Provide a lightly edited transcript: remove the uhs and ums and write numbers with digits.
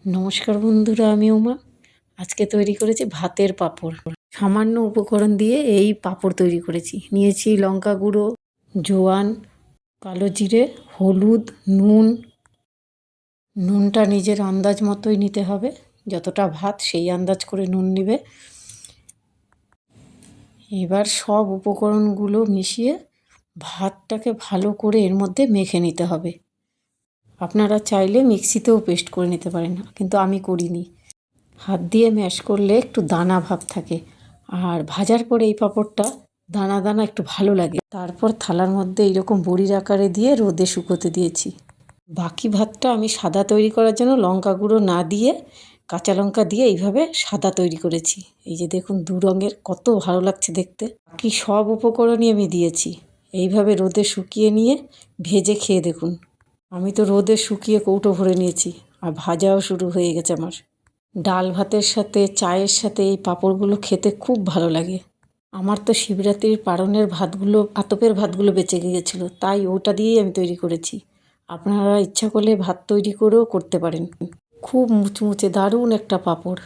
নমস্কার বন্ধুরা, আমি উমা। আজকে তৈরি করেছি ভাতের পাঁপড়। সামান্য উপকরণ দিয়ে এই পাঁপড় তৈরি করেছি। নিয়েছি লঙ্কা গুঁড়ো, জোয়ান, কালো জিরে, হলুদ, নুন। নুনটা নিজের আন্দাজ মতোই নিতে হবে, যতটা ভাত সেই আন্দাজ করে নুন নিবে। এবার সব উপকরণগুলো মিশিয়ে ভাতটাকে ভালো করে এর মধ্যে মেখে নিতে হবে। আপনারা চাইলে মিক্সিতেও পেস্ট করে নিতে পারেন, কিন্তু আমি করিনি। হাত দিয়ে ম্যাশ করলে একটু দানা ভাব থাকে, আর ভাজার পরে এই পাঁপড়টা দানা দানা একটু ভালো লাগে। তারপর থালার মধ্যে এইরকম বড়ির আকারে দিয়ে রোদে শুকোতে দিয়েছি। বাকি ভাতটা আমি সাদা তৈরি করার জন্য লঙ্কা গুঁড়ো না দিয়ে কাঁচা লঙ্কা দিয়ে এইভাবে সাদা তৈরি করেছি। এই যে দেখুন, দু রঙের, কত ভালো লাগছে দেখতে। বাকি সব উপকরণই আমি দিয়েছি। এইভাবে রোদে শুকিয়ে নিয়ে ভেজে খেয়ে দেখুন। আমি তো রোদে শুকিয়ে কৌটো ভরে নিয়েছি, আর ভাজাও শুরু হয়ে গেছে আমার। ডাল ভাতের সাথে, চায়ের সাথে এই পাঁপড়গুলো খেতে খুব ভালো লাগে। আমার তো শিবরাত্রির পারণের ভাতগুলো, আতপের ভাতগুলো বেঁচে গিয়েছিল, তাই ওটা দিয়েই আমি তৈরি করেছি। আপনারা ইচ্ছা করলে ভাত তৈরি করেও করতে পারেন। খুব মুচমুচে দারুণ একটা পাঁপড়।